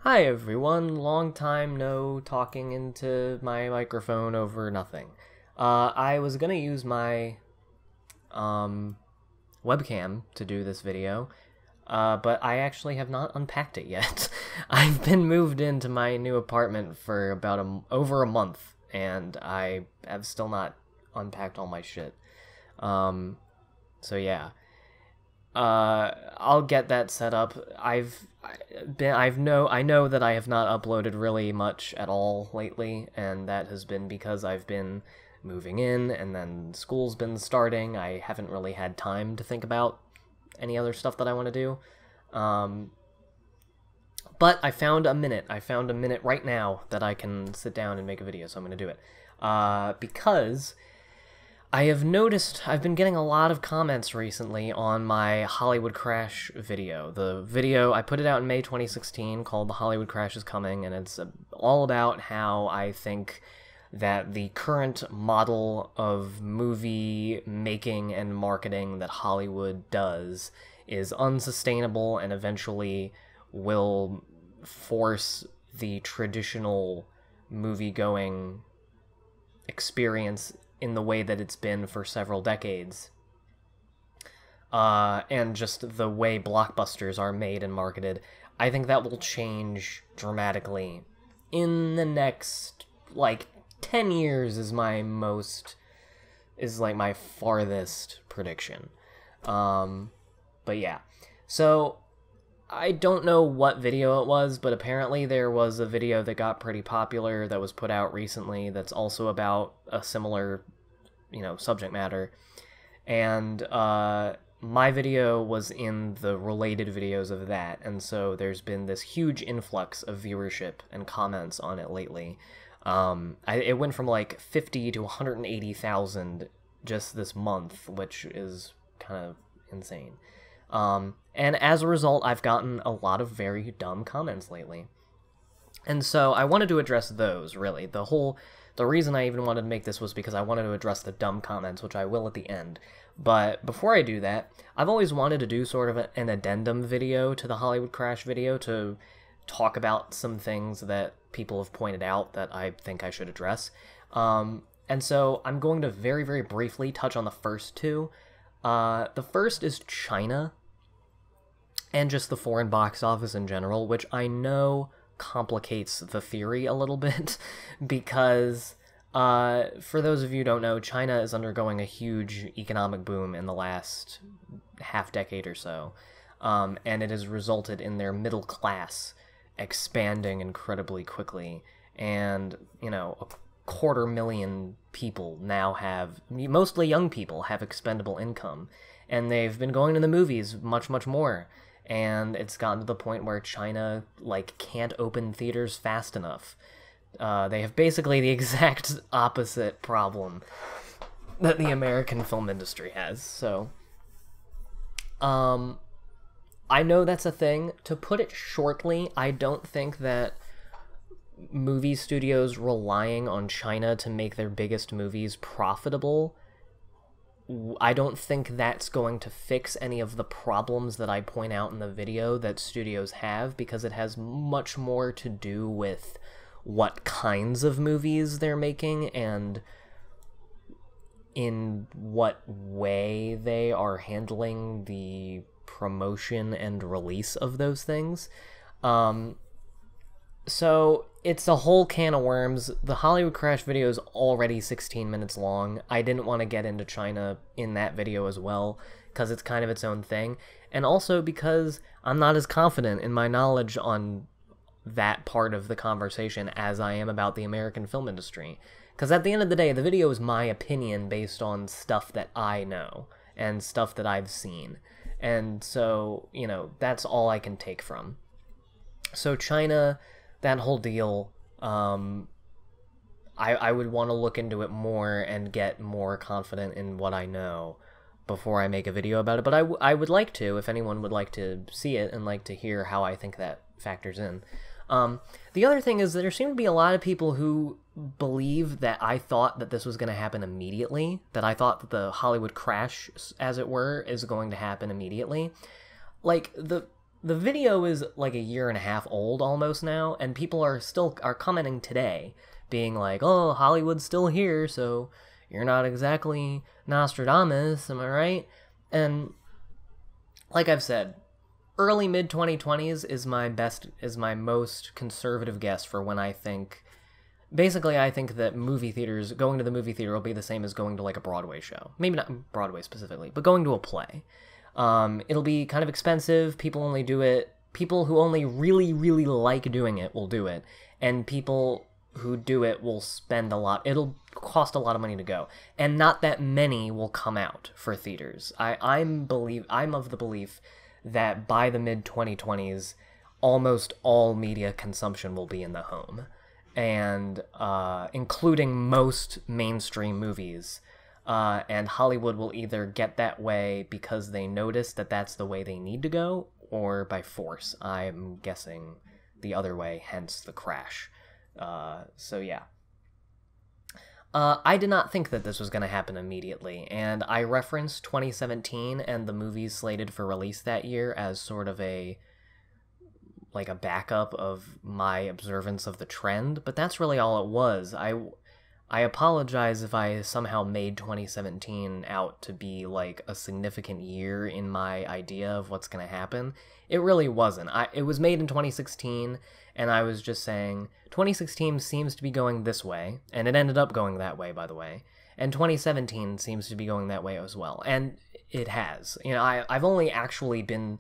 Hi everyone, long time no talking into my microphone over nothing. I was gonna use my webcam to do this video, but I actually have not unpacked it yet. I've been moved into my new apartment for about over a month, and I have still not unpacked all my shit. So yeah. I'll get that set up. I know that I have not uploaded really much at all lately, and that has been because I've been moving in, and then school's been starting. I haven't really had time to think about any other stuff that I want to do. But I found a minute. I found a minute right now that I can sit down and make a video, so I'm going to do it. Because I have noticed I've been getting a lot of comments recently on my Hollywood Crash video. The video, I put it out in May 2016 called The Hollywood Crash is Coming, and it's all about how I think that the current model of movie making and marketing that Hollywood does is unsustainable and eventually will force the traditional movie-going experience in the way that it's been for several decades. And just the way blockbusters are made and marketed, I think that will change dramatically in the next, 10 years is my farthest prediction. But yeah. So, I don't know what video it was, but apparently there was a video that got pretty popular that was put out recently that's also about a similar, subject matter. And my video was in the related videos of that, and so there's been this huge influx of viewership and comments on it lately. It went from 50 to 180,000 just this month, which is kind of insane. And as a result, I've gotten a lot of very dumb comments lately. And so I wanted to address those, really. The reason I even wanted to make this was because I wanted to address the dumb comments, which I will at the end. But before I do that, I've always wanted to do sort of an addendum video to the Hollywood Crash video to talk about some things that people have pointed out that I think I should address. And so I'm going to very, very briefly touch on the first two. The first is China, and just the foreign box office in general, which I know complicates the theory a little bit, because, for those of you who don't know, China is undergoing a huge economic boom in the last half-decade or so, and it has resulted in their middle class expanding incredibly quickly, and, a 250,000 people now have, mostly young people, have expendable income, and they've been going to the movies much, much more. And it's gotten to the point where China, can't open theaters fast enough. They have basically the exact opposite problem that the American film industry has, so... I know that's a thing. To put it shortly, I don't think that movie studios relying on China to make their biggest movies profitable, I don't think that's going to fix any of the problems that I point out in the video that studios have, because it has much more to do with what kinds of movies they're making and in what way they are handling the promotion and release of those things. So it's a whole can of worms. The Hollywood Crash video is already 16 minutes long. I didn't want to get into China in that video as well, because it's kind of its own thing, and also because I'm not as confident in my knowledge on that part of the conversation as I am about the American film industry. Because at the end of the day, the video is my opinion based on stuff that I know, and stuff that I've seen. And so, that's all I can take from. So China... that whole deal, I would want to look into it more and get more confident in what I know before I make a video about it. But I would like to, if anyone would like to see it and like to hear how I think that factors in. The other thing is that there seem to be a lot of people who believe that I thought that this was going to happen immediately, that I thought that the Hollywood Crash, as it were, is going to happen immediately. the video is like a year and a half old almost now, and people are commenting today, being like, oh, Hollywood's still here, so you're not exactly Nostradamus, am I right? And like I've said, early mid-2020s is my most conservative guess for when I think... Basically, I think that going to the movie theater will be the same as going to like a Broadway show. Maybe not Broadway specifically, but going to a play. It'll be kind of expensive. People who only really, really like doing it will do it. And people who do it will spend a lot. It'll cost a lot of money to go. And not that many will come out for theaters. I'm of the belief that by the mid-2020s, almost all media consumption will be in the home. And including most mainstream movies, and Hollywood will either get that way because they notice that that's the way they need to go, or by force. I'm guessing the other way, hence the crash. So yeah. I did not think that this was going to happen immediately, and I referenced 2017 and the movies slated for release that year as sort of a backup of my observance of the trend, but that's really all it was. I apologize if I somehow made 2017 out to be like a significant year in my idea of what's going to happen. It really wasn't. It was made in 2016, and I was just saying 2016 seems to be going this way, and it ended up going that way, by the way, and 2017 seems to be going that way as well, and it has. You know, I've only actually been...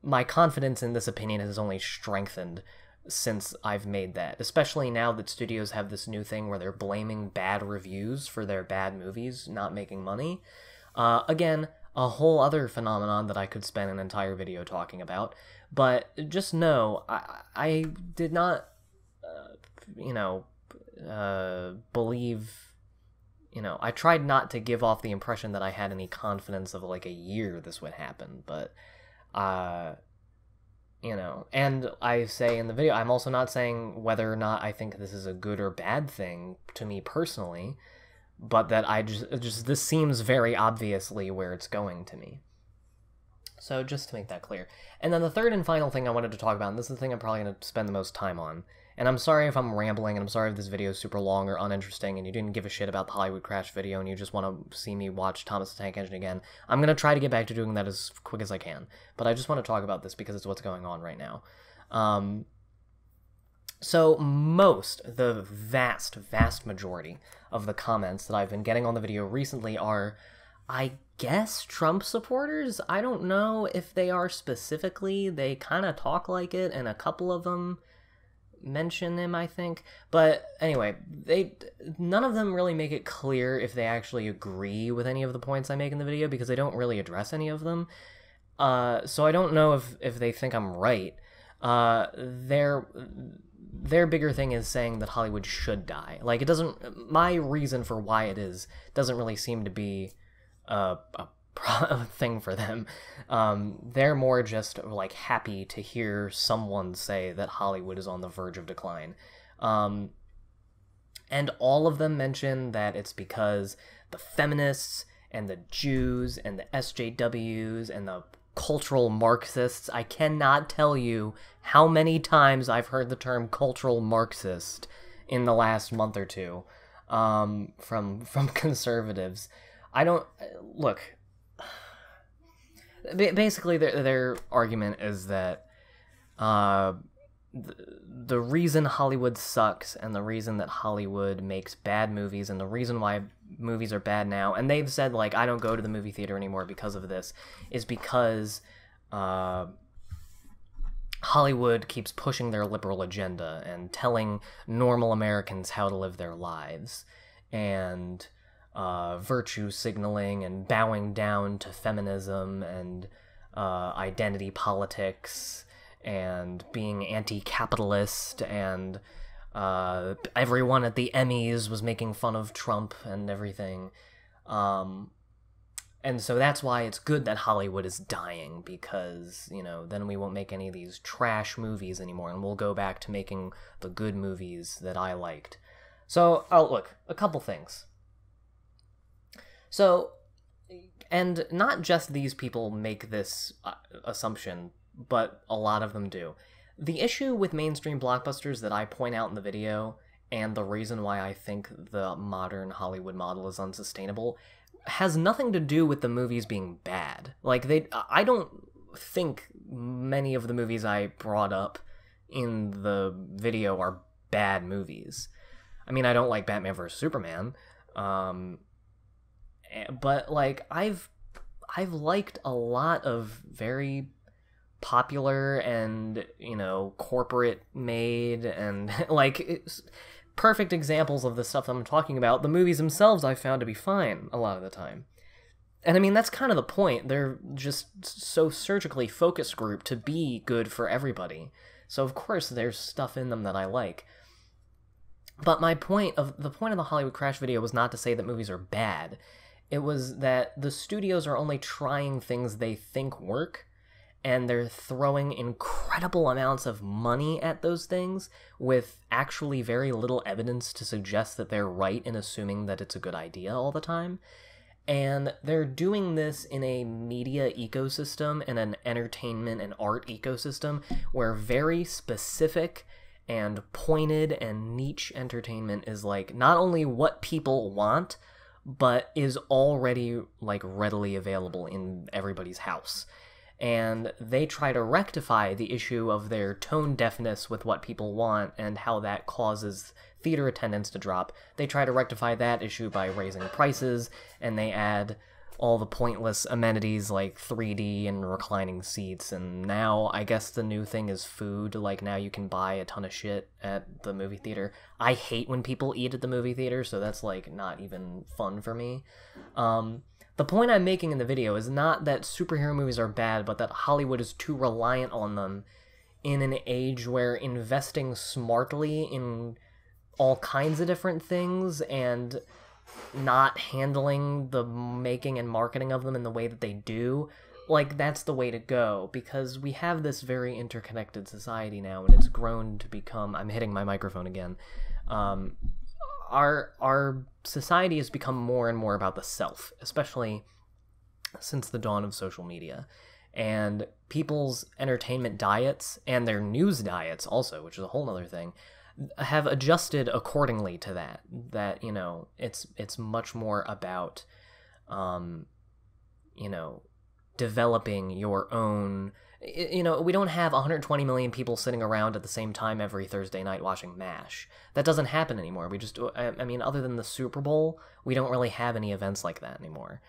My confidence in this opinion has only strengthened since I've made that, especially now that studios have this new thing where they're blaming bad reviews for their bad movies not making money. Again, a whole other phenomenon that I could spend an entire video talking about, but just know, I did not, believe... I tried not to give off the impression that I had any confidence of like a year this would happen, but... and I say in the video, I'm also not saying whether or not I think this is a good or bad thing to me personally, but that this seems very obviously where it's going to me. So just to make that clear. And then the third and final thing I wanted to talk about, and this is the thing I'm probably going to spend the most time on, and I'm sorry if I'm rambling, and I'm sorry if this video is super long or uninteresting, and you didn't give a shit about the Hollywood Crash video, and you just want to see me watch Thomas the Tank Engine again. I'm going to try to get back to doing that as quick as I can, but I just want to talk about this because it's what's going on right now. So the vast majority of the comments that I've been getting on the video recently are, I guess, Trump supporters? I don't know if they are specifically. They kind of talk like it, and a couple of them mention him, I think. But anyway, none of them really make it clear if they actually agree with any of the points I make in the video, because they don't really address any of them. So I don't know if they think I'm right. Their bigger thing is saying that Hollywood should die. Like, it doesn't... My reason for why it is doesn't really seem to be a thing for them. They're more just like happy to hear someone say that Hollywood is on the verge of decline. And all of them mention that it's because the feminists and the Jews and the SJWs and the cultural Marxists. I cannot tell you how many times I've heard the term cultural Marxist in the last month or two from conservatives. I don't... Look... Basically, their argument is that the reason Hollywood sucks, and the reason that Hollywood makes bad movies, and the reason why movies are bad now, and they've said, like, I don't go to the movie theater anymore because of this, is because Hollywood keeps pushing their liberal agenda and telling normal Americans how to live their lives, and... virtue signaling and bowing down to feminism and identity politics and being anti-capitalist, and everyone at the Emmys was making fun of Trump and everything. And so that's why it's good that Hollywood is dying, because, then we won't make any of these trash movies anymore, and we'll go back to making the good movies that I liked. So, look, a couple things. So, and not just these people make this assumption, but a lot of them do. The issue with mainstream blockbusters that I point out in the video, and the reason why I think the modern Hollywood model is unsustainable, has nothing to do with the movies being bad. Like, I don't think many of the movies I brought up in the video are bad movies. I mean, I don't like Batman vs. Superman, but, like, I've liked a lot of very popular and, you know, corporate made and, like, perfect examples of the stuff I'm talking about. The movies themselves I found to be fine a lot of the time. And I mean, that's kind of the point. They're just so surgically focus grouped to be good for everybody. So of course there's stuff in them that I like. But the point of the Hollywood Crash video was not to say that movies are bad. It was that the studios are only trying things they think work, and they're throwing incredible amounts of money at those things with actually very little evidence to suggest that they're right in assuming that it's a good idea all the time. And they're doing this in a media ecosystem and an entertainment and art ecosystem where very specific and pointed and niche entertainment is, like, not only what people want, but is already, like, readily available in everybody's house. And they try to rectify the issue of their tone deafness with what people want and how that causes theater attendance to drop. They try to rectify that issue by raising prices, and they add all the pointless amenities like 3D and reclining seats, and now I guess the new thing is food. Like, now you can buy a ton of shit at the movie theater. I hate when people eat at the movie theater, so that's, like, not even fun for me. The point I'm making in the video is not that superhero movies are bad, but that Hollywood is too reliant on them in an age where investing smartly in all kinds of different things and not handling the making and marketing of them in the way that they do, like, that's the way to go, because we have this very interconnected society now, and it's grown to become... I'm hitting my microphone again. Our society has become more and more about the self, especially since the dawn of social media. And people's entertainment diets, and their news diets also, which is a whole other thing, have adjusted accordingly to that. That, you know, it's much more about, you know, developing your own... You know, we don't have 120 million people sitting around at the same time every Thursday night watching MASH. That doesn't happen anymore. We just, I mean, other than the Super Bowl, we don't really have any events like that anymore.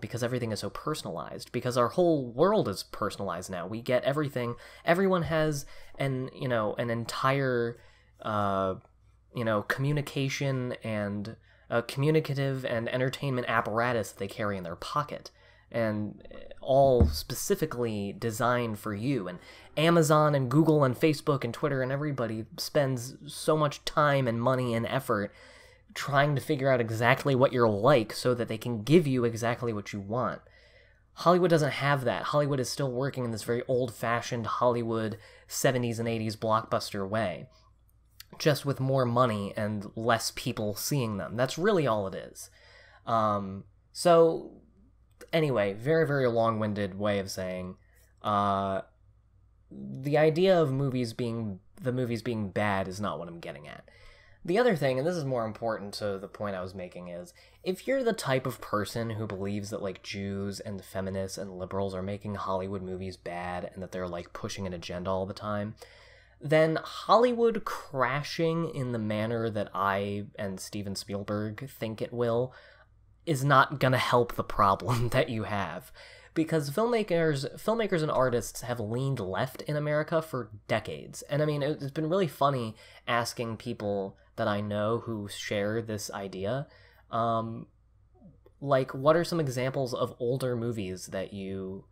Because everything is so personalized. Because our whole world is personalized now. We get everything. Everyone has an entire, communication and communicative and entertainment apparatus that they carry in their pocket. And all specifically designed for you. And Amazon and Google and Facebook and Twitter and everybody spends so much time and money and effort trying to figure out exactly what you're like so that they can give you exactly what you want. Hollywood doesn't have that. Hollywood is still working in this very old-fashioned Hollywood 70s and 80s blockbuster way, just with more money and less people seeing them. That's really all it is. So... Anyway, very, very long-winded way of saying, the idea of the movies being bad is not what I'm getting at. The other thing, and this is more important to the point I was making, is if you're the type of person who believes that, like, Jews and feminists and liberals are making Hollywood movies bad and that they're, like, pushing an agenda all the time, then Hollywood crashing in the manner that I and Steven Spielberg think it will is not gonna help the problem that you have, because filmmakers and artists have leaned left in America for decades. And I mean, it's been really funny asking people that I know who share this idea, like, what are some examples of older movies that you,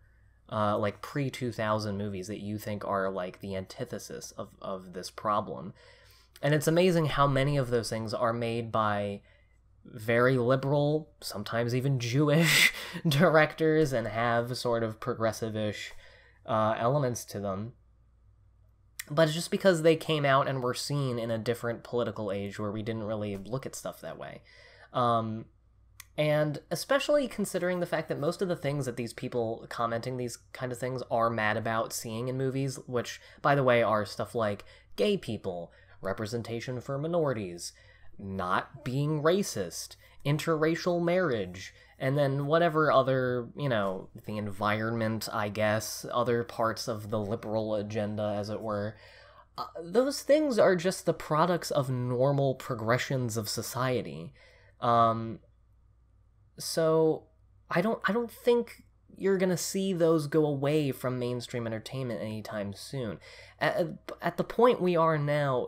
like pre-2000 movies that you think are, like, the antithesis of this problem? And it's amazing how many of those things are made by very liberal, sometimes even Jewish directors, and have sort of progressive-ish elements to them. But it's just because they came out and were seen in a different political age where we didn't really look at stuff that way. And especially considering the fact that most of the things that these people commenting these kind of things are mad about seeing in movies, which, by the way, are stuff like gay people, representation for minorities, not being racist, interracial marriage, and then whatever other, you know, the environment, I guess, other parts of the liberal agenda, as it were. Those things are just the products of normal progressions of society. So I don't think you're gonna see those go away from mainstream entertainment anytime soon. At the point we are now,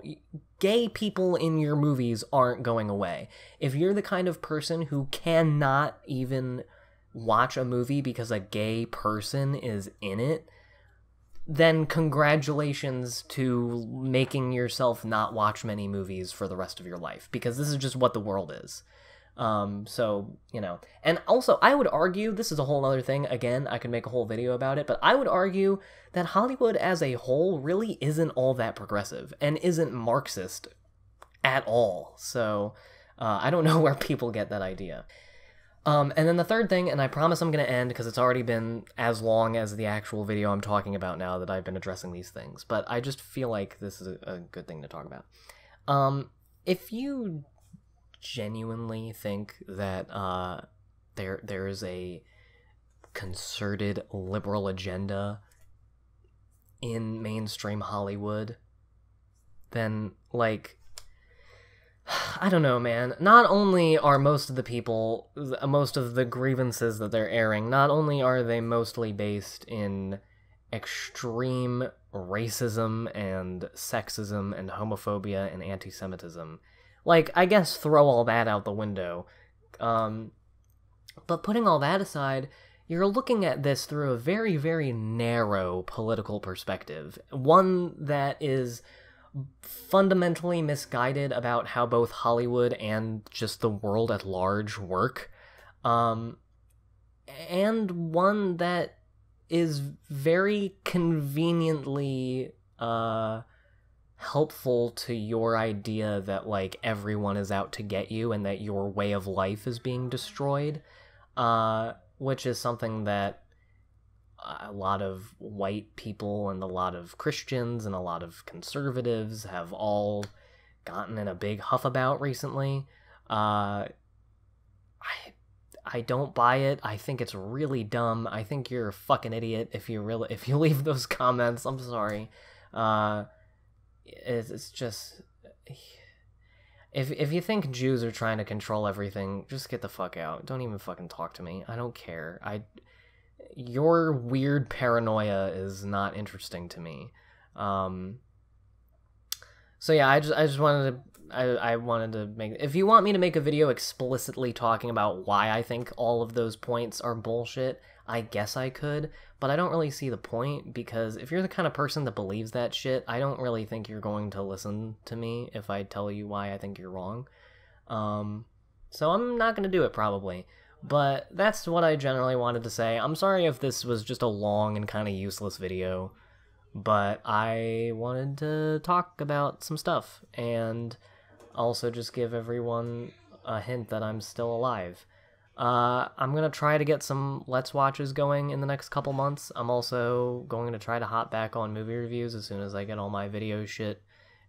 gay people in your movies aren't going away. If you're the kind of person who cannot even watch a movie because a gay person is in it, then congratulations to making yourself not watch many movies for the rest of your life, because this is just what the world is. So, you know, and also I would argue, this is a whole other thing, again, I could make a whole video about it, but I would argue that Hollywood as a whole really isn't all that progressive and isn't Marxist at all. So, I don't know where people get that idea. And then the third thing, and I promise I'm going to end because it's already been as long as the actual video I'm talking about now that I've been addressing these things, but I just feel like this is a good thing to talk about. If you genuinely think that there is a concerted liberal agenda in mainstream Hollywood, then, like, I don't know, man. Not only are most of the people, most of the grievances that they're airing, not only are they mostly based in extreme racism and sexism and homophobia and anti-Semitism. Like, I guess throw all that out the window. But putting all that aside, you're looking at this through a very, very narrow political perspective. One that is fundamentally misguided about how both Hollywood and just the world at large work. And one that is very conveniently, helpful to your idea that, like, everyone is out to get you and that your way of life is being destroyed, which is something that a lot of white people and a lot of Christians and a lot of conservatives have all gotten in a big huff about recently. I don't buy it. I think it's really dumb. I think you're a fucking idiot if you leave those comments. I'm sorry. It's just, if you think Jews are trying to control everything, just get the fuck out. Don't even fucking talk to me. I don't care. Your weird paranoia is not interesting to me. So yeah, I just wanted to, I wanted to make, if you want me to make a video explicitly talking about why I think all of those points are bullshit, I guess I could, but I don't really see the point, because if you're the kind of person that believes that shit, I don't really think you're going to listen to me if I tell you why I think you're wrong. So I'm not going to do it, probably. But that's what I generally wanted to say. I'm sorry if this was just a long and kind of useless video, but I wanted to talk about some stuff, and also just give everyone a hint that I'm still alive. I'm going to try to get some Let's Watches going in the next couple months. I'm also going to try to hop back on movie reviews as soon as I get all my video shit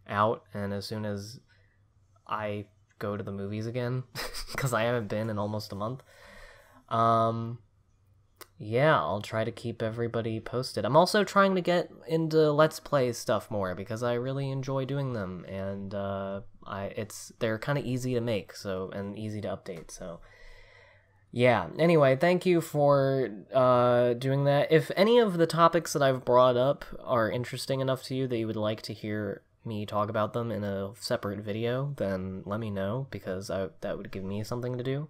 out, and as soon as I go to the movies again, because I haven't been in almost a month. Yeah, I'll try to keep everybody posted. I'm also trying to get into Let's Play stuff more, because I really enjoy doing them, and they're kind of easy to make, so, and easy to update, so yeah. Anyway, thank you for doing that. If any of the topics that I've brought up are interesting enough to you that you would like to hear me talk about them in a separate video, then let me know, because that would give me something to do.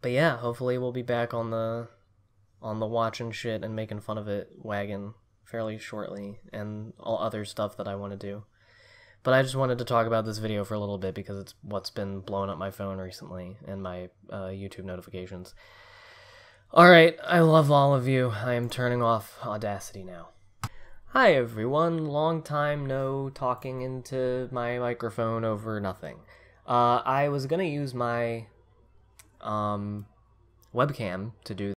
But yeah, hopefully we'll be back on the watching shit and making fun of it wagon fairly shortly, and all other stuff that I want to do. But I just wanted to talk about this video for a little bit because it's what's been blowing up my phone recently and my YouTube notifications. Alright, I love all of you. I am turning off Audacity now. Hi everyone, long time no talking into my microphone over nothing. I was gonna use my webcam to do